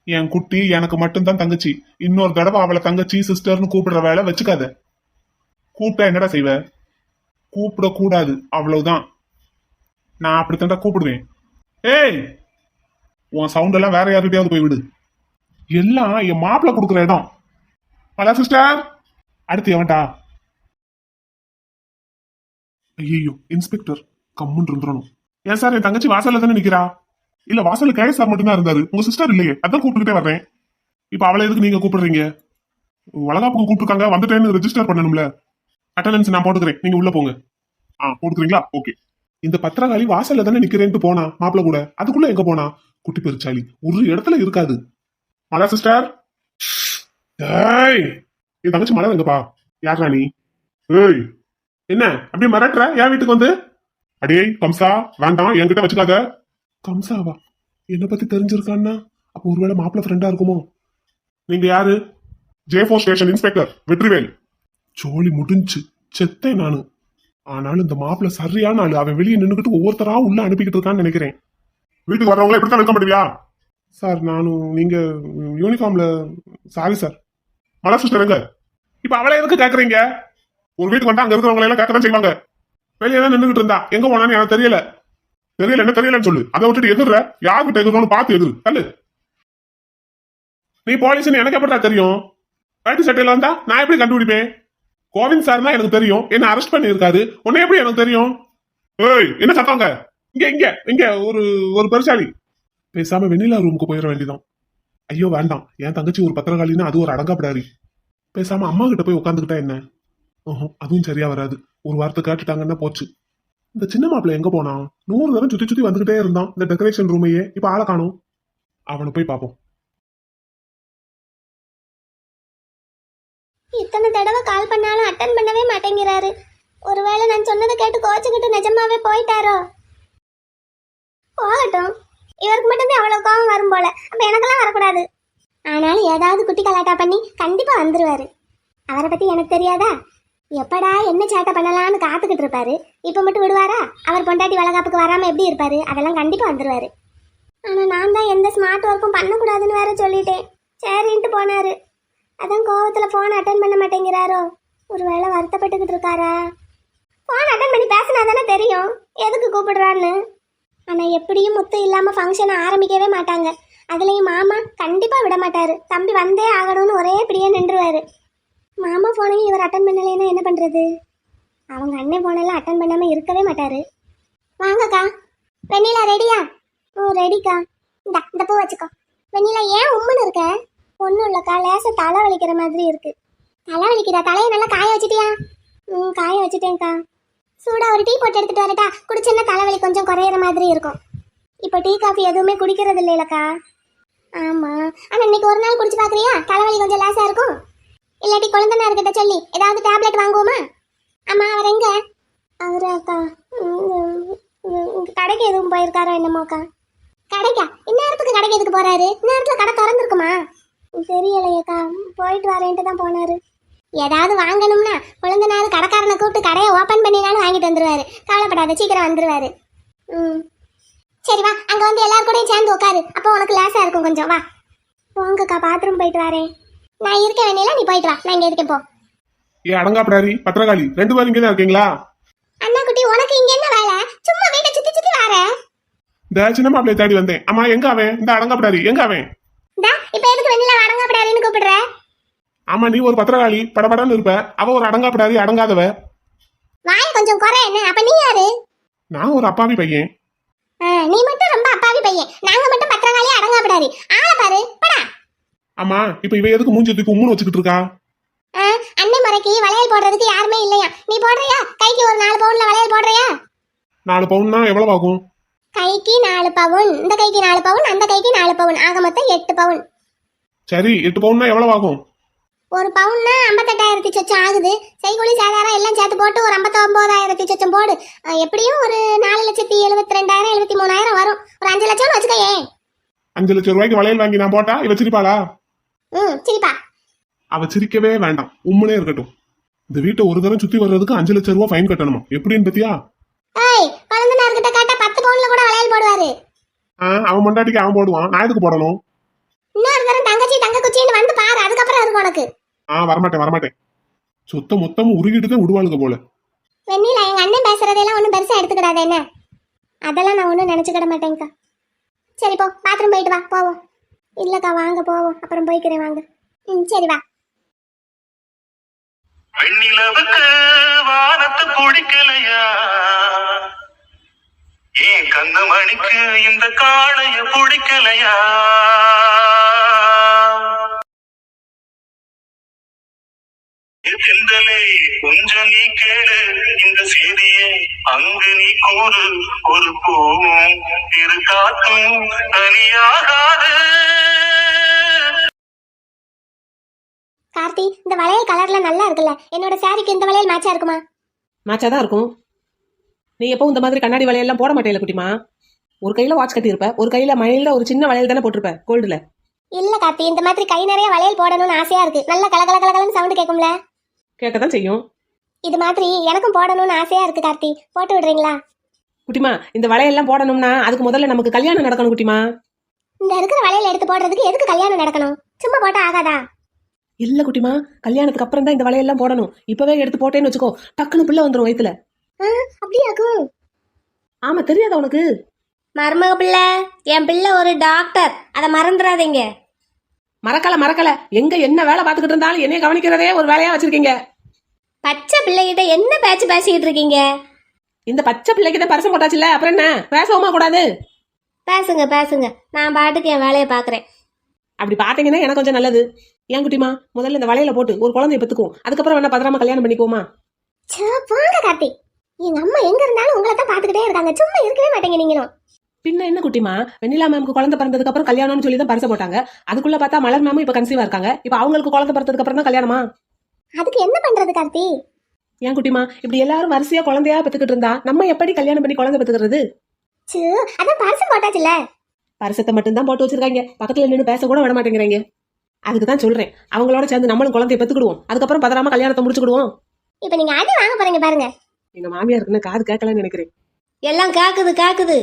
என் குட்டி எனக்கு மட்டும்தான் தங்கச்சி. இன்னொரு தடவை அவளை தங்கச்சி சிஸ்டர்னு கூப்பிடுற வேலை வச்சுக்காத. கூப்பிட்டா என்னடா செய்வ? கூப்பிட கூடாது, அவ்வளவுதான். நான் அப்படித்தான்டா கூப்பிடுவேன். ஏய், உன் சவுண்ட் எல்லாம் வேற யார்கிட்டயாவது போய் விடு. எல்லாம் என் மாப்பிள்ள கொடுக்குற இடம். Hello sister. அடுத்து எவன்டா? ஐயோ, இன்ஸ்பெக்டர். கம்முன்னு இருந்துடணும். ஏன் சார், என் தங்கச்சி வாசல்ல தானே நிக்கிறா? இல்ல, வாசல்ல கேஸ் சார் மட்டும் தான் இருந்தாரு, உங்க சிஸ்டர் இல்லையே, அதான் கூப்பிட்டுக்கிட்டே வர்றேன். இப்ப அவளை எதுக்கு நீங்க கூப்பிடுறீங்க? வளகாப்புக்கு கூப்பிட்டுருக்காங்க, வந்துட்டேன்னு ரெஜிஸ்டர் பண்ணணும்ல. அட்டண்டன்ஸ் நான் போட்டுக்கிறேன், நீங்க உள்ள போங்க. போட்டுக்கிறீங்களா? ஓகே. இந்த பத்திரகாளி வாசல்ல தானே நிக்கிறேன்ட்டு போனா மாப்பிள்ள கூட, அதுக்குள்ள எங்க போனா? குட்டி பெருச்சாளி ஒரு இடத்துல இருக்காது. மலா சிஸ்டர். ஏய், என் தங்கச்சி மலர் எங்கப்பா? யார் ராணி? ஏய், என்ன அப்படியே மிரட்டுற என் வீட்டுக்கு வந்து? அடே கம்சா, வேண்டாம், என்கிட்ட வச்சுக்காத. கம்சாவா? என்ன பத்தி தெரிஞ்சிருக்கான்னா அப்போ ஒருவேளை மாப்பிள்ள ஃப்ரெண்டா இருக்குமோ? நீங்க யாரு? J4 station inspector Vetrivel. ஜோலி முடிஞ்சு செத்தேன் நானு. ஆனாலும் இந்த மாப்பிள்ள சரியான ஆளு. அவன் வெளியே நின்னுக்கிட்டு ஒவ்வொருத்தரா உள்ள அனுப்பிக்கிட்டு இருக்கான்னு நினைக்கிறேன். வீட்டுக்கு வர்றவங்கள இப்படித்தான் வெல்கம் பண்ணுவியா? சார், நானும் நீங்க யூனிஃபார்ம்ல. Sorry sir. மலர் சிஸ்டர் எங்க? இப்ப அவளை எதுக்கு கேக்குறீங்க? ஒரு வீட்டுக்கு வந்தா அங்க இருக்கிறவங்க எல்லாம் கேட்கதான் செய்வாங்க. வெளியே தான் நின்றுகிட்டு இருந்தா, எங்க போனான்னு எனக்கு தெரியல. என்ன தெரியலன்னு சொல்லு. அதை விட்டுட்டு எதிர்ற, யாருக்கிட்ட எதிர்னு பார்த்து எதிர் தள்ளு. நீ போலீஸ்னு எனக்கு எப்படா தெரியும்? வேட்டி சட்டையில வந்தா நான் எப்படி கண்டுபிடிப்பேன்? கோவிந்த் சார் தான் எனக்கு தெரியும், என்ன அரெஸ்ட் பண்ணி இருக்காரு. உன்னை எப்படி எனக்கு தெரியும்? ஏய், என்ன சத்தவங்க? இங்க இங்க இங்க ஒரு ஒரு பெருசாலி. பேசாம வெண்ணிலா ரூமுக்கு போயிட வேண்டியதான். ஐயோ வேண்டாம், என் தங்கச்சி ஒரு பத்திரகாளின்னா அது ஒரு அடங்காப்படாரி. பேசாம அம்மா கிட்ட போய் உட்காந்துக்கிட்டா என்ன? அதுவும் சரியா வராது. ஒரு வார்த்தை கேட்டுட்டாங்கன்னா போச்சு. இந்த சின்ன மாப்பிள்ள எங்க போனான்? 100 தடவை சுத்தி சுத்தி வந்துகிட்டே இருந்தான் இந்த டெக்கரேஷன் ரூமையே. இப்ப ஆளை காணும். அவனை போய் பாப்போம். இத்தனை தடவை கால் பண்ணாலும் அட்டன் பண்ணவே மாட்டேங்கிறாரு. ஒருவேளை நான் சொன்னதை கேட்டு கோச்சுக்கிட்டு நிஜமாவே போயிட்டாரோ? போகட்டும், இவருக்கு மட்டும்தான் அவ்வளவு கோவம் வரும் போல. அப்ப எனக்கெல்லாம் வரக்கூடாது. ஆனாலும் ஏதாவது குட்டி கலாட்டா பண்ணி கண்டிப்பா வந்துருவாரு. அவரை பத்தி எனக்கு தெரியாதா? எப்படா என்ன சேட்டை பண்ணலான்னு காத்துக்கிட்டு இருப்பாரு. இப்ப மட்டும் விடுவாரா? அவர் பொண்டாட்டி வளகாப்புக்கு வராம எப்படி இருப்பாரு? அதெல்லாம் கண்டிப்பா வந்துருவாரு. ஆனா நான் தான் எந்த ஸ்மார்ட் ஒர்க்கும் பண்ணக்கூடாதுன்னு வேற சொல்லிட்டேன். சரின்ட்டு போனாரு. அதான் கோவத்துல போன் அட்டன் பண்ண மாட்டேங்கிறாரோ? ஒருவேளை வருத்தப்பட்டுக்கிட்டு இருக்காரா? போன் அட்டன் பண்ணி பேசினா தானே தெரியும் எதுக்கு கூப்பிடுறான்னு. ஆனா எப்படியும் முத்து இல்லாம ஃபங்க்ஷனை ஆரம்பிக்கவே மாட்டாங்க. அதுலயும் மாமா கண்டிப்பா விட மாட்டாரு. தம்பி வந்தே ஆகணும்னு ஒரே பிடியே நின்றுவாரு. மாமா போனையும் இவர் அட்டன் பண்ணலைன்னா என்ன பண்றது? அவங்க அண்ணன் போனெல்லாம் அட்டன் பண்ணாம இருக்கவே மாட்டாரு. வாங்கக்கா. வெண்ணிலா ரெடியா? ரெடிக்கா. இந்த பூ வச்சுக்கோ. வெண்ணிலா ஏன் உம்முன்னு இருக்க? ஒன்றும் இல்லைக்கா, லேச தலை வலிக்கிற மாதிரி இருக்கு. தலை வலிக்குதா? தலையை நல்லா காய வச்சிட்டியா? காய வச்சுட்டேன்க்கா. சூடா ஒரு டீ போட்டு எடுத்துட்டு வரட்டா? குடிச்சேன்னா தலைவலி கொஞ்சம் குறையிற மாதிரி இருக்கும். இப்போ டீ காஃபி எதுவுமே குடிக்கிறது இல்லைலக்கா. ஆமா, ஆனா இன்னைக்கு ஒரு நாள் குடிச்சு பாக்குறியா? தலைவலி கொஞ்சம் லேசா இருக்கும். இல்லாட்டி குழந்தைனார்கிட்ட சொல்லி ஏதாவது டேப்லெட் வாங்குவோமா? ஆமா, அவர் எங்க? அவரு அக்கா கடைக்கு எதுவும் போயிருக்காரோ என்னமோக்கா. கடைக்கா? இந்நேரத்துக்கு கடைக்கு எதுக்கு போறாரு? இந்நேரத்துல கடை திறந்துருக்குமா? தெரியலையக்கா, போயிட்டு வரேன்ட்டு தான் போனாரு. ஏதாவது வாங்கணும்னா குழந்தைனாரு கடைக்காரனை கூப்பிட்டு கடையை ஓப்பன் பண்ணினாலும் வாங்கிட்டு வந்துருவாரு. கவலைப்படாத, சீக்கிரம் வந்துருவாரு. சரி வா, அங்க வந்து எல்லாரும் கூடயும் சேர்ந்து உட்காரு. அப்போ உனக்கு லேசா இருக்கும் கொஞ்சம். வா போங்கக்கா, பாத்ரூம் போயிட்டு வரேன். நான் இருக்க வேண்டியல, நீ போயிட்டு வா. நான் இங்க இருக்கேன், போ. ஏ அடங்காப்படாரி பத்திரகாளி, 2 பேரும் இங்கதான் இருக்கீங்களா? அண்ணா குட்டி, உனக்கு இங்க என்ன வேலை? சும்மா வீட்டை சுத்தி சுத்தி வர. இந்த சின்ன மாப்பிள்ளைய தேடி வந்தேன். அம்மா எங்க அவன்? இந்த அடங்காப்படாரி எங்க அவன்? இப்ப எதுக்கு வெண்ணிலா அடங்காப்படாரின்னு கூப்பிடுற? ஆமா, நீ ஒரு பத்திரகாளி, படபடன்னு இருப்ப. அவ ஒரு அடங்காப்படாரி, அடங்காதவ. வாய கொஞ்சம் குறை. என்ன அப்ப நீ யாரு? நான் ஒரு அப்பாவி பையன். நீ மட்டும் ரொம்ப அப்பாவி பையன். நாங்க மட்டும் பத்திரகாளி, அடங்காப்படாரி. ஆள பாரு, படா. ஆமா, இப்ப இவ எதுக்கு மூஞ்சி தூக்கி உம்முன்னு வச்சுக்கிட்டு இருக்கா? அன்னை முறைக்கு வளையல் போடுறதுக்கு யாருமே இல்லையா? நீ போடுறியா? கைக்கு ஒரு 4 பவுன்ல வளையல் போடுறியா? 4 பவுன்னா எவ்வளவு ஆகும்? கைக்கு 4 பவுன், இந்த கைக்கு 4 பவுன், அந்த கைக்கு 4 பவுன், ஆக மொத்தம் 8 பவுன். சரி, 8 பவுன்னா எவ்வளவு ஆகும்? ஒரு பவுன்னா 58,000 சொச்சம் ஆகுது. செய்கூலி சாதாரம் எல்லாம் சேர்த்து போட்டு ஒரு 59,000 சொச்சம் போடு. எப்படியும் ஒரு 4,72,000 73,000 வரும். ஒரு 5 லட்சம்னு வச்சுக்கயே. 5 லட்சம் ரூபாய்க்கு வளையல் வாங்கி நான் போட்டா இவ சிரிப்பாளா? சிரிப்பா. அவ சிரிக்கவே வேண்டாம், உம்முனே இருக்கட்டும். இந்த வீட்டை ஒரு தரம் சுத்தி வர்றதுக்கு 5 லட்சம் ரூபாய் ஃபைன் கட்டணுமா? எப்படின்னு பத்தியா? குழந்தைனார்கிட்ட கேட்டா 10 பவுன்ல கூட வளையல் போடுவாரு. அவன் மண்டாட்டிக்கு அவன் போடுவான், நான் எதுக்கு போடணும்? இன்னொரு தரம் தங்கச்சி தங்க குச்சின்னு வந்து பாரு, அதுக்கப்புறம் இருக்கும் உனக்கு. வரமாட்டேன் வரமாட்டேன். சொத்த மொத்தமும் உருகிட்டு தான் விடுவாளுங்க போல. வெண்ணிலா, எங்க அண்ணன் பேசுறதெல்லாம் ஒன்றும் பெருசா எடுத்துக்கிடாத என்ன. அதெல்லாம் நான் ஒன்றும் நினைச்சுக்கிட மாட்டேங்க்கா. சரி போ, பாத்ரூம் போயிட்டு வா, போவோம். இல்லக்கா வாங்க போவோம், அப்புறம் போய்க்கிறேன் வாங்க. சரி வா. வெண்ணிலவுக்கு வானத்து பிடிக்கலையா, ஏன் கண்ணமணிக்கு இந்த காளைய பிடிக்கலையா? செந்தலே கொஞ்சம் நீ கேளு இந்த செய்தியை, அங்கு நீ கூறு ஒரு பூவும் இரு காத்தும் தனியாகாது. கார்த்தி, இந்த வளையல் கலர்ல நல்லா இருக்குல்ல, என்னோட சாரிக்கு இந்த வளையல் மேட்சா இருக்குமா? மேட்சா தான் இருக்கும். நீ எப்பவும் இந்த மாதிரி கண்ணாடி வளையல்லாம் போட மாட்டேல குட்டிமா. ஒரு கையில வாட்ச் கட்டியிருப்ப, ஒரு கையில மயில ஒரு சின்ன வளையல் தானே போட்டிருப்ப கோல்டுல. இல்ல கார்த்தி, இந்த மாதிரி கை நிறைய வளையல் போடணும்னு ஆசையா இருக்கு. நல்ல கலகலகலன்னு சவுண்ட் கேட்கும்ல. கேட்கத்தான் செய்யும். இது மாதிரி எனக்கும் போடணும்னு ஆசையா இருக்கு கார்த்தி, போட்டு விடுறீங்களா? குட்டிமா, இந்த வளையல்லாம் போடணும்னா அதுக்கு முதல்ல நமக்கு கல்யாணம் நடக்கணும் குட்டிமா. இந்த இருக்கிற வளையல் எடுத்து போடுறதுக்கு எதுக்கு கல்யாணம் நடக்கணும்? சும்மா போட்டா ஆகாதா? இல்ல குட்டிமா, கல்யாணத்துக்கு அப்புறம் தான் இந்த வளையல்லாம் போடணும். இப்பவே எடுத்து போட்டேன்னு வச்சுக்கோ, டக்குன்னு பிள்ளை வந்துடும் வயித்துல. அப்படியாக்கும்? ஆமா, தெரியாதா உனக்கு? மருமக பிள்ளை, என் பிள்ளை ஒரு டாக்டர், அதை மறந்துடாதீங்க. மறக்கல. எங்க என்ன வேலை பார்த்துக்கிட்டு இருந்தாலும் என்னைய கவனிக்கிறதே ஒரு வேலையா வச்சிருக்கீங்க. பச்சை பிள்ளைகிட்ட என்ன பேச்சு பேசிக்கிட்டு இருக்கீங்க? இந்த பச்சை பிள்ளைகிட்ட பரிசம் போட்டாச்சுல்ல, அப்புறம் என்ன பேசவுமா கூடாது? பேசுங்க, நான் பாட்டுக்கு என் வேலையை பாக்குறேன். அப்படி பாத்தீங்கன்னா எனக்கு கொஞ்சம் நல்லது. ஏன் குட்டிமா, முதல்ல இந்த வளையல போட்டு ஒரு குழந்தைய பெத்துக்குவோம், அதுக்கப்புறம் வேணா பத்திரமா கல்யாணம் பண்ணிக்குவோமா? போங்க கார்த்தி, எங்க அம்மா எங்க இருந்தாலும் உங்களை தான் பாத்துக்கிட்டே இருக்காங்க, சும்மா இருக்கவே மாட்டேங்க நீங்களும். பின்ன என்ன குட்டிமா, வெண்ணிலா மேமுக்கு குழந்தை பிறந்ததுக்கு அப்புறம் கல்யாணம்னு சொல்லி தான் பரிசை போட்டாங்க. அதுக்குள்ள பார்த்தா மலர் மேமும் இப்ப கன்சீவா இருக்காங்க. இப்ப அவங்களுக்கு குழந்தை பிறந்ததுக்கு அப்புறம் தான் கல்யாணமா? அதுக்கு என்ன பண்றது கார்த்தி? ஏன் குட்டிமா, இப்படி எல்லாரும் வரிசையா குழந்தையா பெத்துக்கிட்டு இருந்தா நம்ம எப்படி கல்யாணம் பண்ணி குழந்தை பெத்துக்கிறது? அதான் பரிசு போட்டாச்சுல. பரிசத்தை மட்டும் தான் போட்டு வச்சிருக்காங்க, பக்கத்துல நின்று பேச கூட விட மாட்டேங்கிறாங்க. அதுக்கு தான் சொல்றேன், அவங்களோட சேர்ந்து நம்மளும் குழந்தைய பெத்துக்கிடுவோம், அதுக்கப்புறம் பதறாம கல்யாணத்தை முடிச்சுக்கிடுவோம். இப்ப நீங்க அடி வாங்க போறீங்க பாருங்க. எங்க மாமியாருக்குன்னு காது கேட்கலன்னு நினைக்கிறேன். எல்லாம் காக்குது.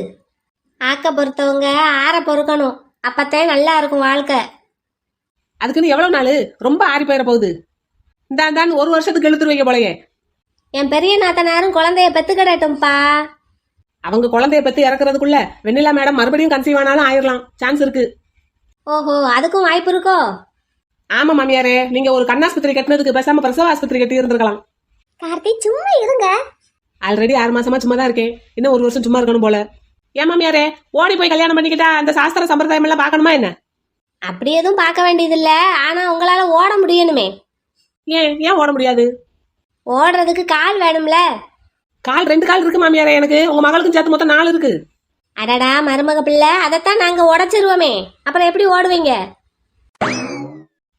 ஆக்க பொறுத்தவங்க ஆற பொறுக்கணும், அப்பத்தே நல்லா இருக்கும் வாழ்க்கை. அதுக்குன்னு எவ்வளவு நாள்? ரொம்ப ஆறி போயிட போகுது. இந்தான்னு ஒரு வருஷத்துக்கு இழுத்துருவீங்க போலயே. என் பெரிய நாத்தனாரும் குழந்தைய பெத்துக்கிடட்டும்பா. அவங்க குழந்தைய பத்தி இறக்குறதுக்குள்ள வெண்ணிலா மேடம் மறுபடியும் கன்சீவ் ஆனாலும் ஆயிரலாம், சான்ஸ் இருக்கு. ஓஹோ, அதுக்கும் வாய்ப்பு இருக்கோ? ஆமா மாமியாரே, நீங்க ஒரு கண்ணாஸ்பத்திரி கட்டினதுக்கு பேசாம பிரசவ ஆஸ்பத்திரி கட்டி இருந்திருக்கலாம். கார்த்தி சும்மா இருங்க. ஆல்ரெடி 6 மாசமா சும்மா தான் இருக்கேன், இன்னும் 1 வருஷம் சும்மா இருக்கணும் போல. ஏன் மாமியாரே, ஓடி போய் கல்யாணம் பண்ணிக்கிட்டா அந்த சாஸ்திர சம்பிரதாயம் எல்லாம் பார்க்கணுமா என்ன? அப்படி எதுவும் பார்க்க வேண்டியதில்ல, ஆனா உங்களால ஓட முடியணுமே. ஏன் ஓட முடியாது? ஓடுறதுக்கு கால் வேணும்ல. கால் 2 கால் இருக்கு மாமியாரே எனக்கு, உங்க மகளுக்கும் சேர்த்து மொத்தம் 4 இருக்கு. அடடா மருமக பிள்ளை, அதைத்தான் நாங்க உடைச்சிருவோமே, அப்புறம் எப்படி ஓடுவீங்க?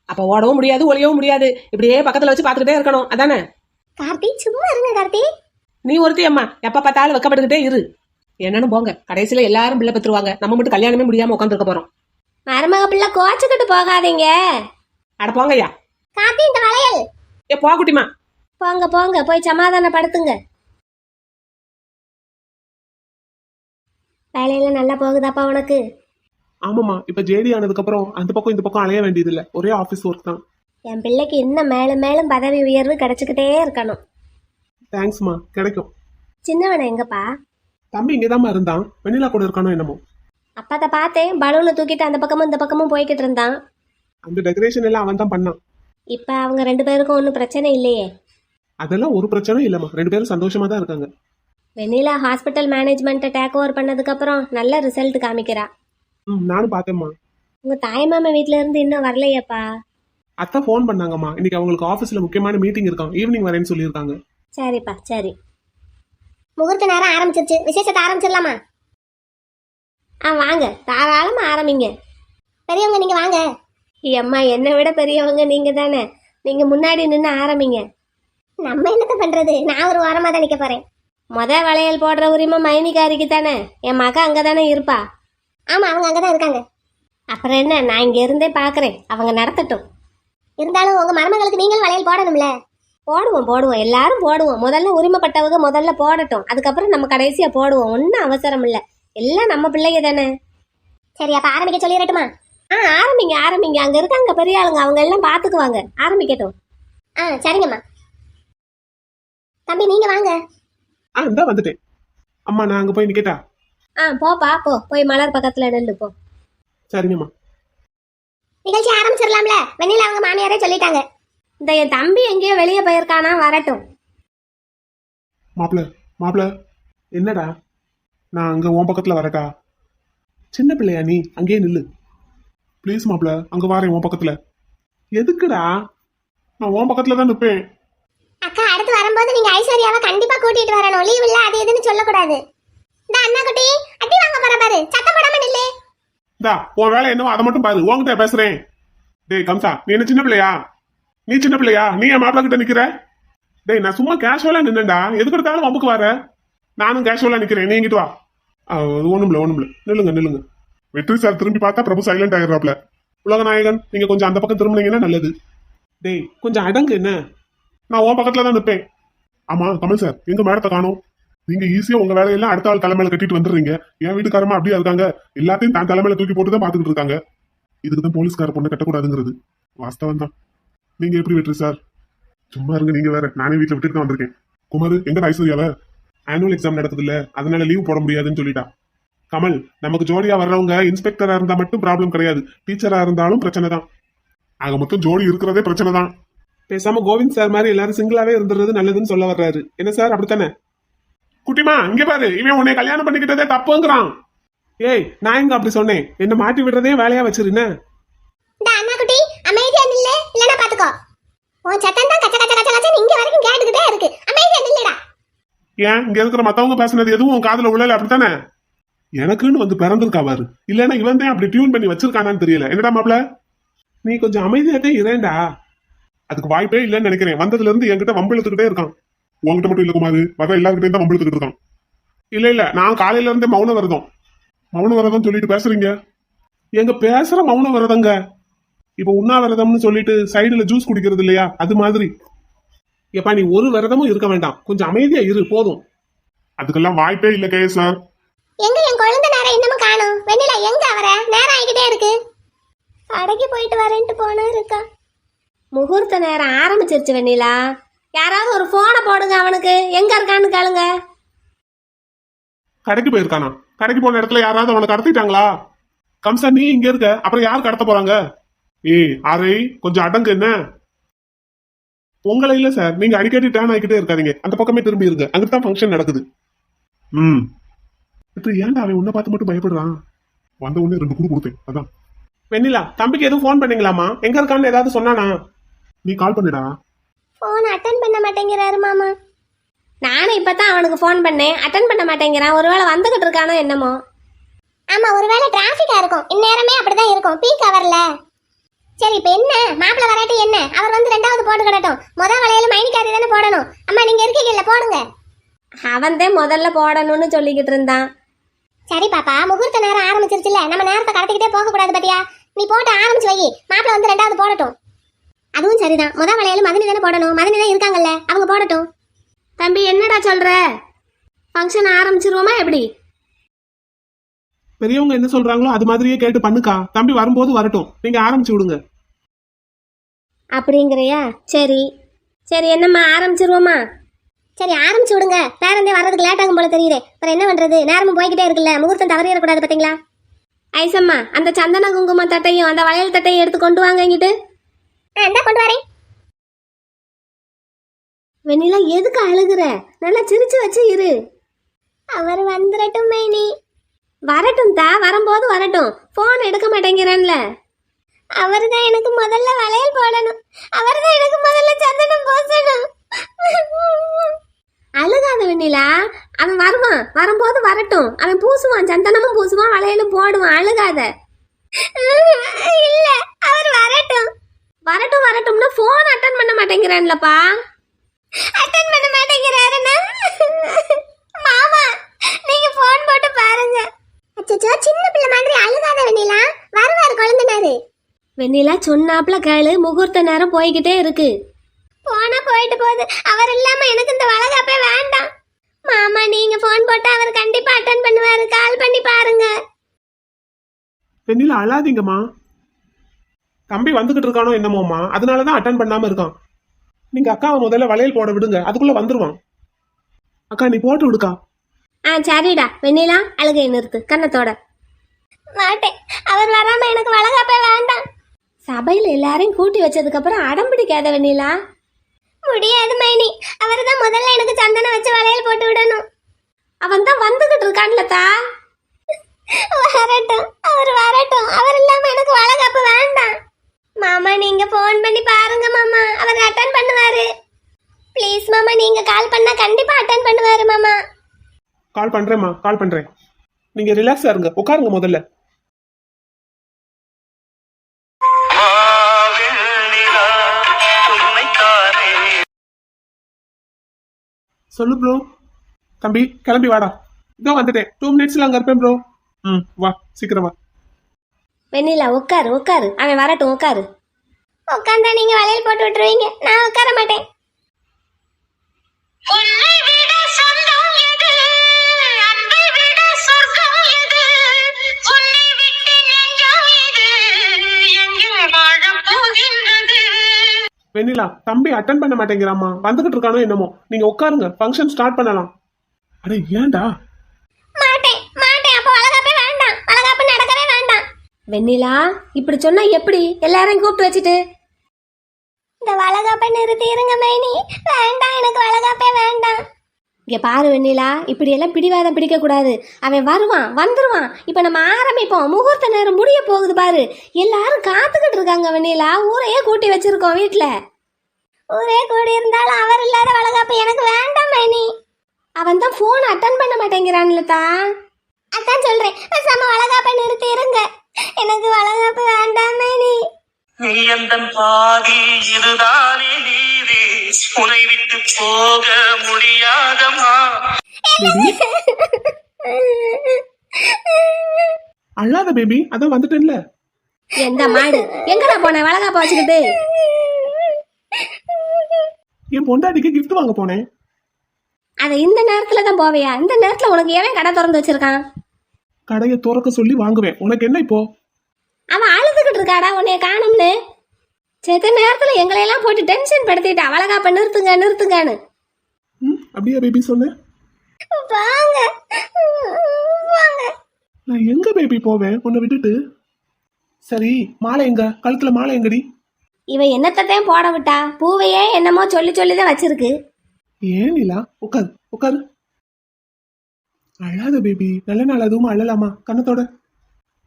அப்ப ஓடவும் முடியாது, ஒளியவும் முடியாது, இப்படியே பக்கத்துல வச்சு பாத்துக்கிட்டே இருக்கணும், அதானே? கார்த்தி சும்மா இருங்க கார்த்தி. நீ ஒருத்தி அம்மா, எப்ப பார்த்தாலும் வெக்கப்பட்டுக்கிட்டே இரு. என்னன்னு போங்க, கடைசியில எல்லாரும் பிள்ளை பெற்றுருவாங்க, நம்ம மட்டும் கல்யாணமே முடியாம உட்காந்துருக்க போறோம். மருமக பிள்ளை கோச்சுக்கிட்டு போகாதீங்க. அட போங்கய்யா. கார்த்தி இந்த வளையல். போ குட்டிமா. போங்க போய் சமாதானப்படுத்துங்க. வேலையெல்லாம் நல்லா போகுதாப்பா உனக்கு? ஆமாமா, இப்ப ஜேடி ஆனதுக்கு அப்புறம் அந்த பக்கம் இந்த பக்கம் அலைய வேண்டியது இல்ல, ஒரே ஆபீஸ் ஒர்க் தான். என் பிள்ளைக்கு இன்னும் மேலும் பதவி உயர்வு கிடைச்சுக்கிட்டே இருக்கணும். தேங்க்ஸ்மா, கிடைக்கும். சின்னவனை எங்கப்பா? தம்பி இங்கதாம்மா இருந்தான், வெண்ணிலா கூட இருக்கானோ என்னமோ. அப்பாத்த பார்த்தேன், பலூனை தூக்கிட்டு அந்த பக்கமும் இந்த பக்கமும் போய்கிட்டு இருந்தான். அந்த டெக்கரேஷன் எல்லாம் அவன் தான் பண்ணான். இப்ப அவங்க 2 பேருக்கும் ஒன்றும் பிரச்சனை இல்லையே? அதெல்லாம் ஒரு பிரச்சனையும் இல்லம்மா, 2 பேரும் சந்தோஷமா தான் இருக்காங்க. வெண்ணிலா ஹாஸ்பிட்டல் மேனேஜ்மெண்ட்டை டேக் ஓவர் பண்ணதுக்கு அப்புறம் நல்ல ரிசல்ட் காமிக்கிறா. நானும் பார்த்தேம்மா. உங்க தாய்மாமா வீட்ல இருந்து இன்னும் வரலையாப்பா? அத்தை ஃபோன் பண்ணாங்கம்மா, இன்னைக்கு அவங்களுக்கு ஆபீஸ்ல முக்கியமான மீட்டிங் இருக்கான், ஈவினிங் வரேன்னு சொல்லியிருக்காங்க. சரிப்பா சரி. முகூர்த்த நேரம் ஆரம்பிச்சிருச்சு, விசேஷத்தை ஆரம்பிச்சிடலாமா? வாங்க, தாராளமா ஆரம்பிங்க. பெரியவங்க நீங்க வாங்க. அம்மா, என்னை விட பெரியவங்க நீங்க தானே, நீங்க முன்னாடி நின்று ஆரம்பிங்க. நம்ம என்னத்த பண்றது, நான் ஒரு வாரமா தான் நிக்க போறேன். வளையல் போடுற உரிமை மைனிகாரிக்கு தானே, என் மக அங்கதானே இருப்பா. ஆமா, அவங்க அங்கதான் இருக்காங்க. அப்புறம் என்ன, நான் இங்க இருந்தே பாக்குறேன், அவங்க நடத்தட்டும். இருந்தாலும் உங்க மருமகளுக்கு நீங்களும் வளையல் போடணும்ல. போடுவோம், எல்லாரும் போடுவோம். முதல்ல உரிமைப்பட்டவங்க முதல்ல போடட்டும், அதுக்கப்புறம் நம்ம கடைசியா போடுவோம். ஒன்னும் அவசரம் இல்ல, எல்லாம் நம்ம பிள்ளைங்க தானே. சரி, அப்ப ஆரம்பிக்க சொல்லிடட்டுமா? ஆரம்பிங்க ஆரம்பிங்க, அங்க இருக்காங்க பெரிய ஆளுங்க, அவங்க எல்லாம் பாத்துக்குவாங்க. ஆரம்பிக்கட்டும். சரிங்கம்மா. தம்பி நீங்க வாங்க. இந்த வந்துட்டேன். அம்மா நான் அங்க போய் நிக்கட்டா? போப்பா போ, போய் மலர் பக்கத்துல நில்லு போ. சரிங்கம்மா. நிகழ்ச்சி ஆரம்பிச்சிடலாம்ல, வெண்ணில அவங்க மாமியாரே சொல்லிட்டாங்க. இந்த என் தம்பி எங்கேயோ வெளியே போயிருக்கானா, வரட்டும். மாப்பிள என்னடா? நான் அங்க உன் பக்கத்துல வரட்டா? சின்ன பிள்ளையா நீ, அங்கேயே நில்லு ப்ளீஸ். மாப்பிள அங்க வாரேன் உன் பக்கத்துல. எதுக்குடா? நான் உன் பக்கத்துல தான் நிப்பேன். அக்கா அடுத்து வரும்போது நீங்க ஐஸ்வர்யாவை கண்டிப்பா கூட்டிட்டு வரணும். லீவ் இல்ல அது எதுன்னு சொல்லக்கூடாது. இந்த அண்ணா குட்டி அடி வாங்க போற பாரு, சத்தம் போடாம நில்லு. இந்தா உன் வேலை என்னவோ அதை மட்டும் பாரு, உன்கிட்ட பேசுறேன். டேய் கம்சா, நீ என்ன சின்ன பிள்ளையா? நீ சின்ன பிள்ளையா? நீ என் மாப்பிள கிட்ட நிக்கிற? டேய் நான் சும்மா கேஷுவலா நின்னேன்டா, எதுக்கு எடுத்தாலும் வம்புக்கு வர. நானும் கேஷுவலா நிக்கிறேன், நீ இங்கிட்டு வா. ஒண்ணுமில்ல நில்லுங்க. வெற்றி சார் திரும்பி பார்த்தா பிரபு சைலண்ட் ஆயிடுறாப்ல. உலகநாயகன் நீங்க கொஞ்சம் அந்த பக்கம் திரும்பினீங்கன்னா நல்லது. டேய் கொஞ்சம் அடங்கு என்ன, நான் உன் பக்கத்துல தான் நிப்பேன். ஆமா கமல் சார், எங்க மேடத்தை காணோம்? நீங்க ஈஸியா உங்க வேலையெல்லாம் அடுத்த ஆள் தலைமையில கட்டிட்டு வந்துடுறீங்க. என் வீட்டுக்காரமா அப்படியே இருக்காங்க, எல்லாத்தையும் தான் தலைமையில தூக்கி போட்டு தான் பாத்துக்கிட்டு இருக்காங்க. இதுக்குதான் போலீஸ்கார பொண்ணை கட்டக்கூடாதுங்கிறது வாஸ்தவம் தான். நீங்க எப்படி வெற்றி சார்? சும்மா இருங்க நீங்க வேற, நானே வீட்டுல விட்டுட்டு தான் வந்திருக்கேன். குமார் எங்க ஐஸ்வர்யாவ? ஆனுவல் எக்ஸாம் நடக்குது இல்ல, அதனால லீவ் போட முடியாதுன்னு சொல்லிட்டா. கமல் நமக்கு ஜோடியா வர்றவங்க இன்ஸ்பெக்டரா இருந்தா மட்டும் ப்ராப்ளம் கிடையாது, டீச்சரா இருந்தாலும் பிரச்சனை தான். ஆக மொத்தம் ஜோடி இருக்கிறதே பிரச்சனை தான். பேசாம கோவிந்த் சார் மாதிரி எல்லாரும் சிங்கிளாவே இருந்துறது நல்லதுன்னு சொல்ல வர்றாரு. என்ன சார் அப்படித்தானே? குட்டிமா இங்க பாரு, இவன் உன்னை கல்யாணம் பண்ணிக்கிட்டதே தப்புங்கிறான். ஏய் நான் எங்க அப்படி சொன்னேன்? என்ன மாட்டி விடுறதே வேலையா வச்சிருந்த. இந்த அண்ணா குட்டி அமைதியா நில்லு, இல்லனா பாத்துக்கோ. உன் சத்தம் தான் கச்ச கச்ச கச்ச கச்ச இங்க வரைக்கும் கேட்டுக்கிட்டே இருக்கு. அமைதியா நில்லுடா. ஏன் இங்க இருக்கிற மத்தவங்க பேசுனது எதுவும் உன் காதுல உள்ளல அப்படித்தானே? எனக்குன்னு வந்து பிறந்திருக்காவாரு, இல்லன்னா இவன் தான் அப்படி டியூன் பண்ணி வச்சிருக்கானான்னு தெரியல. என்னடா மாப்ள நீ கொஞ்சம் அமைதியாட்டே இரேண்டா. அதுக்கு வாய்ப்பே இல்லைன்னு நினைக்கிறேன். வந்ததுல இருந்து என்கிட்ட வம்பிழுத்துக்கிட்டே இருக்கான். உங்ககிட்ட மட்டும் இல்ல குமாரு, வர எல்லாருக்கிட்டையும் தான் வம்பிழுத்துக்கிட்டு இருக்கான். இல்ல நான் காலையில இருந்தே மௌன விரதம் சொல்லிட்டு பேசுறீங்க. எங்க பேசுற மௌன விரதங்க. இப்ப உண்ணாவிரதம்னு சொல்லிட்டு சைடுல ஜூஸ் குடிக்கிறது இல்லையா, அது மாதிரி. எப்பா நீ ஒரு விரதமும் இருக்க வேண்டாம், கொஞ்சம் அமைதியா இரு போதும். அதுக்கெல்லாம் வாய்ப்பே இல்ல கே சார். எங்க என் குழந்தை நேரம் இன்னமும் காணோம். வெண்ணிலா எங்க அவர? நேரம் ஆகிட்டே இருக்கு. கடைக்கு போயிட்டு வரேன்ட்டு போனா இருக்கா. முகூர்த்த நேரம் ஆரம்பிச்சிருச்சு வெண்ணிலா. யாராவது ஒரு போனை போடுங்க அவனுக்கு, எங்க இருக்கான்னு கேளுங்க. கடைக்கு போயிருக்கானா? கடைக்கு போன இடத்துல யாராவது அவனை கடத்திட்டாங்களா? கம்சா நீ இங்க இருக்க, அப்புறம் யார் கடத்த போறாங்க? அரை கொஞ்சம் அடங்கு என்ன. உங்களை இல்ல சார், நீங்க அடிக்கடி டேர்ன் ஆகிக்கிட்டே இருக்காதீங்க, அந்த பக்கமே திரும்பி இருக்கு, அங்கதான் ஃபங்க்ஷன் நடக்குது. ஏன்டா அவன் உன்னை பார்த்து மட்டும் பயப்படுறான்? வந்த உடனே 2 குடு கொடுத்தேன் அதான். வெண்ணிலா தம்பிக்கு எதுவும் போன் பண்ணீங்களாமா? எங்க இருக்கான்னு ஏதாவது சொன்னானா? நீ கால் பண்ணிடா. போன் அட்டன் பண்ண மாட்டேங்கிறாரு மாமா. நானும் இப்பதான் அவனுக்கு போன் பண்ணேன், அட்டன் பண்ண மாட்டேங்கிறான். ஒருவேளை வந்துகிட்டு இருக்கானோ என்னமோ. ஆமா ஒருவேளை டிராபிக்கா இருக்கும், இந்நேரமே அப்படிதான் இருக்கும், பீக் அவர்ல. சரி இப்ப என்ன மாப்பிள்ள வராட்டி என்ன, அவர் வந்து 2வது போட்டு கிடட்டும். வளையல மைனிக்காரி தானே போடணும். அம்மா நீங்க இருக்கீங்கல்ல போடுங்க. அவன் தான் முதல்ல போடணும்னு சொல்லிக்கிட்டு இருந்தான். சரி பாப்பா, முகூர்த்த நேரம் ஆரம்பிச்சிருச்சுல, நம்ம நேரத்தை கடத்திக்கிட்டே போக கூடாது பாத்தியா. நீ போட்டு ஆரம்பிச்சு வை, மாப்பிள்ள வந்து 2வது போடட்டும். அதுவும் சரிதான், வளையல மதனி தானே போடணும், மதனி தான் இருக்காங்கல்ல, அவங்க போடட்டும். தம்பி என்னடா சொல்ற? ஃபங்க்ஷன் ஆரம்பிச்சிருவோமா எப்படி? பெரியவங்க என்ன சொல்றாங்களோ அது மாதிரியே கேட்டு பண்ணுக்கா. தம்பி வரும்போது வரட்டும், நீங்க ஆரம்பிச்சு விடுங்க. அப்படிங்கிறியா? சரி சரி என்னம்மா ஆரம்பிச்சிருவோமா? சரி ஆரம்பிச்சு விடுங்க. பேரந்தே வர்றதுக்கு லேட் ஆகும் போல தெரியுது. அப்புறம் என்ன பண்றது, நேரமும் போய்கிட்டே இருக்குல்ல, முகூர்த்தம் தவறிடக்கூடாது பாத்தீங்களா. ஐசம்மா அந்த சந்தன குங்கும தட்டையும் அந்த வளையல் தட்டையும் எடுத்து கொண்டு வாங்க இங்கிட்டு. கொண்டு வரேன். வெண்ணிலா எதுக்கு அழுகுற? நல்லா சிரிச்சு வச்சு இரு. அவர் வந்துடட்டும் மைனி. வரட்டும் தா, வரும்போது வரட்டும். போன் எடுக்க மாட்டேங்கிறேன்ல. அவர்தான் எனக்கு முதல்ல வளையல் போடணும், அவர்தான் எனக்கு முதல்ல சந்தனம் பூசணும். அழுகாத வெண்ணிலா, அவன் வருவான், வரும்போது வரட்டும். அவன் பூசுவான், சந்தனமும் பூசுவான், வளையலும் போடுவான், அழுகாத. இல்ல அவர் வரட்டும். வரட்டும் வரட்டும்னா போன் அட்டன் பண்ண மாட்டேங்கிறான்லப்பா. அட்டன் பண்ண மாட்டேங்கிறாருன்னா மாமா நீங்க போன் போட்டு பாருங்க. அச்சச்சோ சின்ன பிள்ளை மாதிரி அழுகாத வெண்ணிலா, வருவார் குழந்தைனாரு. வெண்ணிலா சொன்னாப்ல கேளு, முகூர்த்த நேரம் போய்கிட்டே இருக்கு. போனா போயிட்டு போகுது, அவர் இல்லாம எனக்கு இந்த வளகாப்பே வேண்டாம். மாமா நீங்க போன் போட்டா அவர் கண்டிப்பா அட்டன் பண்ணுவாரு, கால் பண்ணி பாருங்க. வெண்ணிலா அழாதீங்கம்மா. தம்பி வந்துகிட்டு இருக்கானோ என்னமோமா, அதனாலதான் அட்டன் பண்ணாம இருக்கான். நீங்க அக்காவை முதல்ல வளையல் போட விடுங்க, அதுக்குள்ள வந்துருவான். அக்கா நீ போட்டு விடுக்கா. ஆ சரிடா வெண்ணிலா, அழுகை நிறுத்து கண்ணத்தோட. மாட்டேன், அவர் வராம எனக்கு வளகாப்பே வேண்டாம். சபையில எல்லாரையும் கூட்டி வச்சதுக்கு அப்புறம் அடம் பிடிக்காத வெண்ணிலா. முடியாது மைனி, அவர் தான் முதல்ல எனக்கு சந்தனம் வச்சு வளையல் போட்டு விடணும். அவன் தான் வந்துகிட்டு இருக்கான்லதா. வரட்டும், அவர் வரட்டும், அவர் இல்லாம எனக்கு வளகாப்பு வேண்டாம். மாமா நீங்க போன் பண்ணி பாருங்க மாமா, அவர் அட்டன் பண்ணுவாரு. ப்ளீஸ் மாமா, நீங்க கால் பண்ணா கண்டிப்பா அட்டன் பண்ணுவாரு மாமா. கால் பண்றேம்மா, கால் பண்றேன். நீங்க ரிலாக்ஸா இருங்க, உட்காருங்க முதல்ல. மாவெண்ணிலா, உன்னைத்தானே சொல்லு ப்ரோ. தம்பி கிளம்பி வாடா. இதோ வந்துட்டேன், 2 மினிட்ஸ்ல அங்க இருப்பேன் ப்ரோ. வா சீக்கிரம் வா. வெண்ணிலா உட்காரு உட்காரு, அவன் வரட்டும் உட்காரு. உட்காந்தா நீங்க வளையல் போட்டு விட்டுருவீங்க, நான் உட்கார மாட்டேன். உன்னை விட சொந்தம் எது, அன்பை விட சொர்க்கம் எது, உன்னை விட்டு நெஞ்சம் இது எங்கே வாழப் போகின்றது. வெண்ணிலா தம்பி அட்டன் பண்ண மாட்டேங்கிறாமா, வந்துகிட்டு இருக்கானோ என்னமோ. நீங்க உட்காருங்க, ஃபங்க்ஷன் ஸ்டார்ட் பண்ணலாம். அடே ஏன்டா? மாட்டேன் மாட்டேன், அப்ப வளகாப்பே வேண்டாம், வளகாப்பு நடக்கவே வேண்டாம். வெண்ணிலா இப்படி சொன்னா எப்படி? எல்லாரையும் கூப்பிட்டு வச்சுட்டு இந்த வளகாப்பை நிறுத்தி இருங்க மைனி, வேண்டாம் எனக்கு வளகாப்பே வேண்டாம். இங்க பாரு வெண்ணிலா, இப்படி எல்லாம் பிடிவாதம் பிடிக்க கூடாது. அவன் வருவான், வந்துருவான். இப்ப நம்ம ஆரம்பிப்போம், முகூர்த்த நேரம் முடிய போகுது பாரு. எல்லாரும் காத்துக்கிட்டு இருக்காங்க வெண்ணிலா, ஊரையே கூட்டி வச்சிருக்கோம் வீட்டுல. ஊரே கூடி இருந்தாலும் அவர் இல்லாத வளகாப்பு எனக்கு வேண்டாம் மைனி. அவன் தான் போன் அட்டன் பண்ண மாட்டேங்கிறான்லதா. அதான் சொல்றேன், நம்ம வளகாப்பை நிறுத்தி இருங்க, எனக்கு வளகாப்பு வேண்டாம் மைனி. நீ எந்தன் பாதி, இதுதானே நீதி, உன்னை விட்டு போக முடியாதம்மா. அழாத பேபி, அதான் வந்துட்டேன்ல. எந்த மாடு எங்கடா போன வளகாப்ப வச்சுக்கிட்டு? என் பொண்டாட்டிக்கு gift வாங்க போனேன். அத இந்த நேரத்துல தான் போவியா? இந்த நேரத்துல உனக்கு ஏன் கடை திறந்து வச்சிருக்கான்? கடையை திறக்க சொல்லி வாங்குவேன், உனக்கு என்ன இப்போ? அவன் அழுதுகிட்டு இருக்காடா உன்னைய காணும்னு. செத்த நேரத்துல எங்களையெல்லாம் போட்டு டென்ஷன் படுத்திட்டா, வளகாப்ப நிறுத்துங்க நிறுத்துங்கன்னு. அப்படியா பேபி சொன்னேன்? வாங்க வாங்க. நான் எங்க பேபி போவேன் உன்னை விட்டுட்டு? சரி மாலை எங்க? கழுத்துல மாலை எங்கடி? இவ என்னத்தையும் போட விட்டா, பூவையே என்னமோ சொல்லி சொல்லிதான் வச்சிருக்கு. ஏன் நிலா, உட்காரு உட்காரு. அழாத பேபி, நல்ல நாள் அதுவும் அழலாமா? கண்ணத்தோட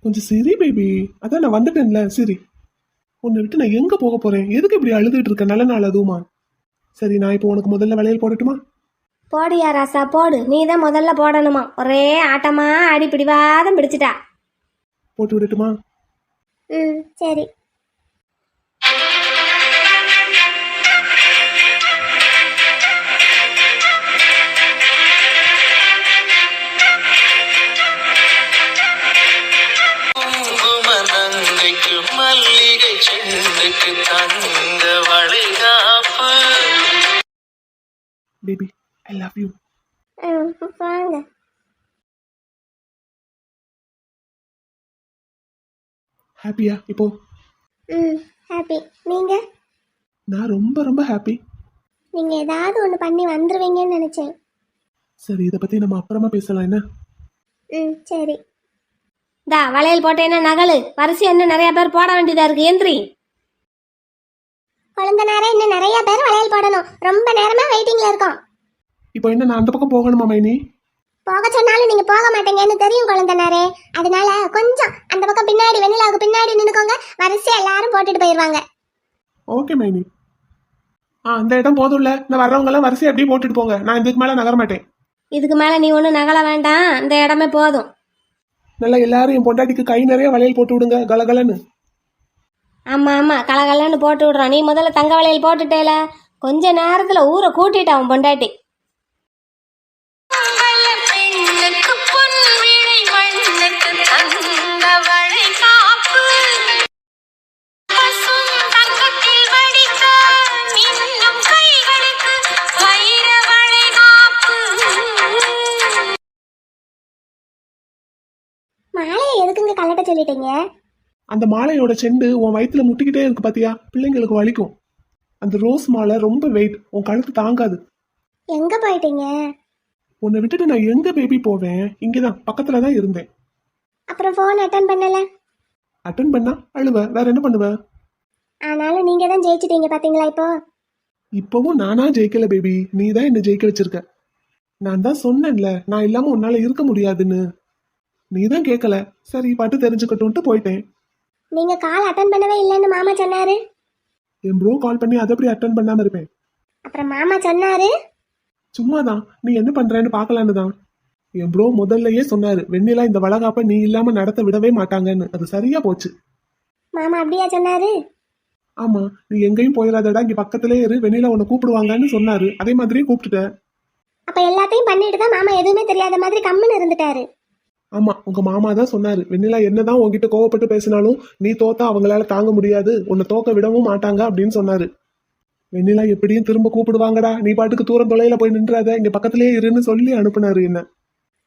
கொஞ்சம் சரி பேபி, அதான் நான் வந்துட்டேன்ல. சரி உன்னை விட்டு நான் எங்க போக போறேன்? எதுக்கு இப்படி அழுதுட்டு இருக்க? நல்ல நாள் அதுவுமா? சரி நான் இப்போ உனக்கு முதல்ல வளையல் போடட்டுமா? போடியா ராசா போடு, நீ தான் முதல்ல போடணுமா. ஒரே ஆட்டமா அடி பிடிவாதம் பிடிச்சிட்டா. போட்டு விடட்டுமா? சரி. குங்குமநங்கைக்கு மல்லிகை செண்டுக்கு தங்க வளைகாப்பு. Baby I love you. வாங்க. ஹாப்பியா இப்போ? ஹாப்பி. நீங்க? நான் ரொம்ப ரொம்ப ஹாப்பி. நீங்க ஏதாவது ஒன்று பண்ணி வந்துருவீங்கன்னு நினைச்சேன். சரி இதை பத்தி நம்ம அப்புறமா பேசலாம் என்ன? சரி. தா வளையல் போட்டேன்னா நகலு வரிசை இன்னும் நிறைய பேர் போட வேண்டியதா இருக்கு. எந்திரி. குழந்தை நேரம் இன்னும் நிறைய பேர் வளையல் போடணும், ரொம்ப நேரமா வெயிட்டிங்ல இருக்கோம். இப்போ என்ன நான் அந்த பக்கம் போகணுமா மைனி? போக சொன்னாலும் நீங்க போக மாட்டீங்கன்னு தெரியும் குழந்தை நேரே, அதனால கொஞ்சம் அந்த பக்கம் பின்னாடி வெண்ணிலாவுக்கு பின்னாடி நின்னுக்கோங்க, வரிசை எல்லாரும் போட்டுட்டு போயிருவாங்க. ஓகே மைனி. அந்த இடம் போதும்ல, நான் வர்றவங்க எல்லாம் வரிசை அப்படியே போட்டுட்டு போங்க, நான் இதுக்கு மேல நகர மாட்டேன். இதுக்கு மேல நீ ஒன்றும் நகல வேண்டாம், இந்த இடமே போதும். நல்லா எல்லாரும் என் பொண்டாட்டிக்கு கை நிறைய வளையல் போட்டு விடுங்க, கலகலன்னு. ஆமா ஆமா கலகலன்னு போட்டு விடுறான். நீ முதல்ல தங்க வளையல் போட்டுட்டேல, கொஞ்ச நேரத்துல ஊரை கூட்டிட்டான் அவன் பொண்டாட்டி. மாலையை எதுக்குங்க கலட்ட சொல்லிட்டீங்க? அந்த மாலையோட செண்டு உன் வயித்துல முட்டிக்கிட்டே இருக்கு பாத்தியா, பிள்ளைங்களுக்கு வலிக்கும். அந்த ரோஸ் மாலை ரொம்ப வெயிட், உன் கழுத்து தாங்காது. எங்க போயிட்டீங்க? உன்னை விட்டுட்டு நான் எங்க பேபி போவேன்? இங்கதான் பக்கத்துல தான் இருந்தேன். அப்புறம் ஃபோன் அட்டன் பண்ணல. அட்டன் பண்ணா அழுவ, வேற என்ன பண்ணுவ? ஆனாலும் நீங்க தான் ஜெயிச்சிட்டீங்க பாத்தீங்களா இப்போ. இப்பவும் நானா ஜெயிக்கல பேபி, நீ தான் என்ன ஜெயிக்க வச்சிருக்க. நான் தான் சொன்னேன்ல, நான் இல்லாம உன்னால இருக்க முடியாதுன்னு. நீ தான் கேட்கல. சரி பாட்டு தெரிஞ்சுக்கட்டும்ட்டு போயிட்டேன். நீங்க கால் அட்டன் பண்ணவே இல்லைன்னு மாமா சொன்னாரு. என் ப்ரோ கால் பண்ணி அதை எப்படி அட்டன் பண்ணாம இருப்பேன்? அப்புறம் மாமா சொன்னாரு. சும்மாதான், நீ என்ன பண்றேன்னு பாக்கலான்னு தான். என் ப்ரோ முதல்லயே சொன்னாரு, வெண்ணிலா இந்த வளகாப்ப நீ இல்லாம நடத்த விடவே மாட்டாங்கன்னு. அது சரியா போச்சு. மாமா அப்படியா சொன்னாரு? ஆமா, நீ எங்கேயும் போயிடாதடா, இங்க பக்கத்திலே இரு, வெண்ணிலா உன்னை கூப்பிடுவாங்கன்னு சொன்னாரு. அதே மாதிரியே கூப்பிட்டுட்டேன். அப்ப எல்லாத்தையும் பண்ணிட்டு தான் மாமா எதுவுமே தெரியாத மாதிரி கம்முன்னு இருந்துட்டாரு. ஆமா, உங்க மாமா தான் சொன்னாரு, வெண்ணிலா என்னதான் உன்கிட்ட கோவப்பட்டு பேசினாலும் நீ தோத்தா அவங்களால தாங்க முடியாது, உன்னை தோக்க விடவும் மாட்டாங்க அப்படின்னு சொன்னாரு. வெண்ணிலா எப்படியும் திரும்ப கூப்பிடுவாங்கடா, நீ பாட்டுக்கு தூரம் தொலைல போய் நின்றாத, இங்க பக்கத்திலே இருன்னு சொல்லி அனுப்புனாரு என்ன.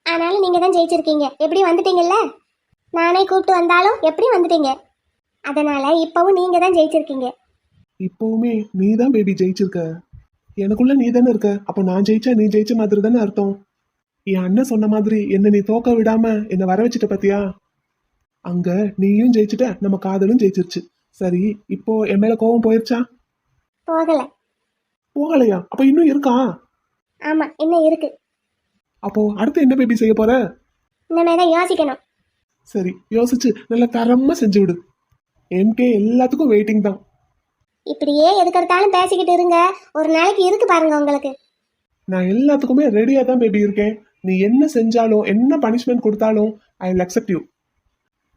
ஆனாலும் நீங்க தான் ஜெயிச்சிருக்கீங்க. எப்படி வந்துட்டீங்கல்ல. நானே கூப்பிட்டு வந்தாலும் எப்படி வந்துட்டீங்க. அதனால இப்பவும் நீங்க தான் ஜெயிச்சிருக்கீங்க. இப்பவுமே நீ தான் பேபி ஜெயிச்சிருக்க. எனக்குள்ள நீ தானே இருக்க. அப்போ நான் ஜெயிச்சா நீ ஜெயிச்ச மாதிரி தானே அர்த்தம். என் அண்ணன் சொன்ன மாதிரி என்ன நீ தோக்க விடாம என்ன வர வச்சுட்ட பாத்தியா. அங்க நீயும் ஜெயிச்சுட்ட, நம்ம காதலும் ஜெயிச்சிருச்சு. சரி, இப்போ என் மேல கோவம் போயிருச்சா? போகல. போகலையா? அப்ப இன்னும் இருக்கா? ஆமா, இன்னும் இருக்கு. அப்போ அடுத்து என்ன பேபி செய்ய போற? இனிமே தான் யோசிக்கணும். சரி, யோசிச்சு நல்ல தரமா செஞ்சு விடு. எம்கே எல்லாத்துக்கும் வெயிட்டிங் தான். இப்படியே எதுக்கெடுத்தாலும் பேசிக்கிட்டு இருங்க. ஒரு நாளைக்கு இருக்கு பாருங்க உங்களுக்கு. நான் எல்லாத்துக்குமே ரெடியா தான் பேபி இருக்கேன். நீ என்ன செஞ்சாலும் என்ன பனிஷ்மெண்ட் கொடுத்தாலும் ஐ வில் அக்செப்ட் யூ.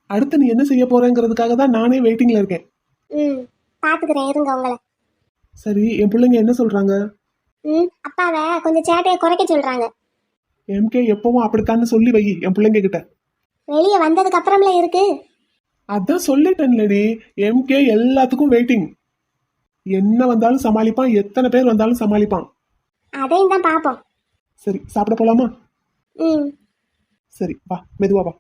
அடுத்து நீ என்ன செய்ய போறேங்கிறதுக்காக தான் நானே வெயிட்டிங்ல இருக்கேன். பாத்துக்கிறேன், இருங்க உங்களை. சரி, என் பிள்ளைங்க என்ன சொல்றாங்க? அப்பாவை கொஞ்சம் சேட்டையை குறைக்க சொல்றாங்க. எம்கே எப்பவும் அப்படித்தான்னு சொல்லி வை என் பிள்ளைங்க கிட்ட. வெளியே வந்ததுக்கு அப்புறம்ல இருக்கு. அதான் சொல்லிட்டேன்லடி, எம்கே எல்லாத்துக்கும் வெயிட்டிங். என்ன வந்தாலும் சமாளிப்பான், எத்தனை பேர் வந்தாலும் சமாளிப்பான். அதையும் தான் பாப்போம். சரி, சாப்பிட போலாமா? ம் சரி, வா, மெதுவா வா.